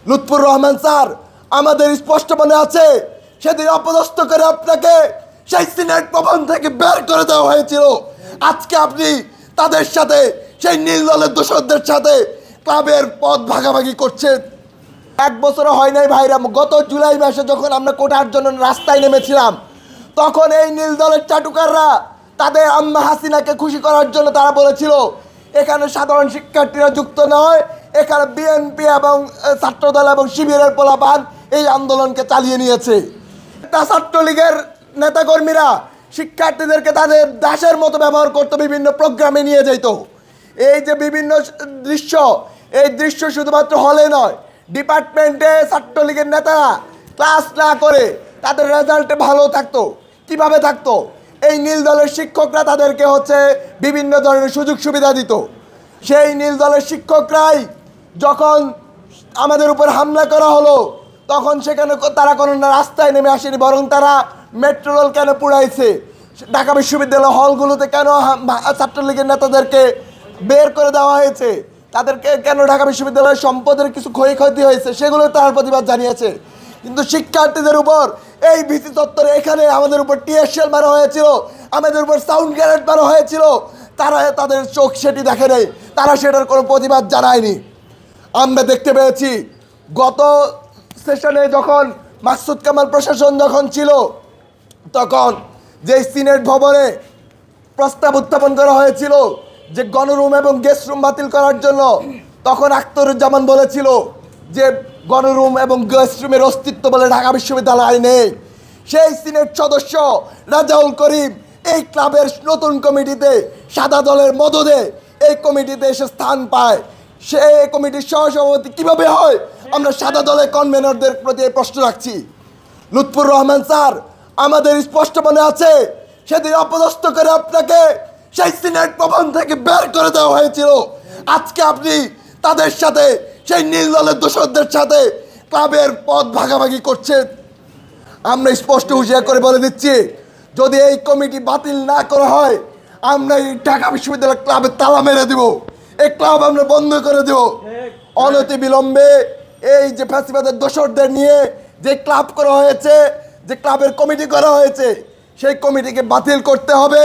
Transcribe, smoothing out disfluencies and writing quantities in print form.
Lutfur Rahman sir, আমাদের স্পষ্ট মনে আছে সেদিন অপদস্থ করে আপনাকে সেই সিনেট ভবন থেকে বের করে দেওয়া হয়েছিল। আজকে আপনি তাদের সাথে, সেই নীল দলের দোসরদের সাথে ক্লাবের পদ ভাগাভাগি করছেন। এক বছরও হয় নাই ভাইরা, গত জুলাই মাসে যখন আমরা কোটার জন্য রাস্তায় নেমেছিলাম, তখন এই নীল দলের চাটুকাররা তাদের আম্মা হাসিনাকে খুশি করার জন্য তারা বলেছিল এখানে সাধারণ শিক্ষার্থীরা যুক্ত নয়, এখানে বিএনপি এবং ছাত্রদল এবং শিবিরের পোলাপান এই আন্দোলনকে চালিয়ে নিয়েছে। ছাত্রলীগের নেতাকর্মীরা শিক্ষার্থীদেরকে তাদের দাসের মতো ব্যবহার করতো, বিভিন্ন প্রোগ্রামে নিয়ে যেত। এই যে বিভিন্ন দৃশ্য, এই দৃশ্য শুধুমাত্র হলে নয়, ডিপার্টমেন্টে ছাত্রলীগের নেতারা ক্লাস না করে তাদের রেজাল্টে ভালো থাকতো। কিভাবে থাকতো? এই নীল দলের শিক্ষকরা তাদেরকে বিভিন্ন ধরনের সুযোগ সুবিধা দিত। সেই নীল দলের শিক্ষকরাই যখন আমাদের উপর হামলা করা হলো, তখন সেখানে তারা কোনো রাস্তায় নেমে আসেনি, বরং তারা মেট্রো রেল কেন পুড়াইছে, ঢাকা বিশ্ববিদ্যালয় হলগুলোতে কেন ছাত্রলীগের নেতাদেরকে বের করে দেওয়া হয়েছে, তাদেরকে কেন ঢাকা বিশ্ববিদ্যালয়ের সম্পদের কিছু ক্ষয়ক্ষতি হয়েছে, সেগুলো তার প্রতিবাদ জানিয়েছে। কিন্তু শিক্ষার্থীদের উপর এই ভীতি তত্ত্বরে এখানে আমাদের উপর টিএসএল মারা হয়েছিল, আমাদের উপর সাউন্ড গ্রেনেড মারা হয়েছিল, তারা তাদের চোখ সেটি দেখে নেই, তারা সেটার কোনো প্রতিবাদ জানায়নি। আমরা দেখতে পেয়েছি গত সেশনে যখন মাকসুদ কামাল প্রশাসন যখন ছিল, তখন যে সিনেট ভবনে প্রস্তাব উত্থাপন করা হয়েছিল যে গণরুম এবং গেস্ট রুম বাতিল করার জন্য, তখন আখতারুজ্জামান বলেছিল যে গণরুম এবং গেস্ট রুমের অস্তিত্ব বলে ঢাকা বিশ্ববিদ্যালয় নেই। সেই সিনেট সদস্য রাজাউল করিম এই ক্লাবের নতুন কমিটিতে সাদা দলের মদদে এই কমিটিতে এসে স্থান পায়। সে কমিটির সহসভাপতি কিভাবে হয়? আমরা সাদা দলের কনভেনরদের প্রতি এই প্রশ্ন রাখছি। লুৎফর রহমান স্যার, আমাদের স্পষ্ট মনে আছে সেদিন অপদস্থ করে আপনাকে সেই সিনেট ভবন থেকে বের করে দেওয়া হয়েছিল। আজকে আপনি তাদের সাথে, সেই নীল দলের দোসরদের সাথে ক্লাবের পদ ভাগাভাগি করছেন। আমরা স্পষ্ট হুঁশিয়ার করে বলে দিচ্ছি, যদি এই কমিটি বাতিল না করা হয়, আমরা এই ঢাকা বিশ্ববিদ্যালয় ক্লাবের তালা মেরে দিব, এই ক্লাব আমরা বন্ধ করে দেব। অনতি বিলম্বে এই যে ফ্যাসিবাদের দোসরদের নিয়ে যে ক্লাব করা হয়েছে, যে ক্লাবের কমিটি করা হয়েছে, সেই কমিটিকে বাতিল করতে হবে।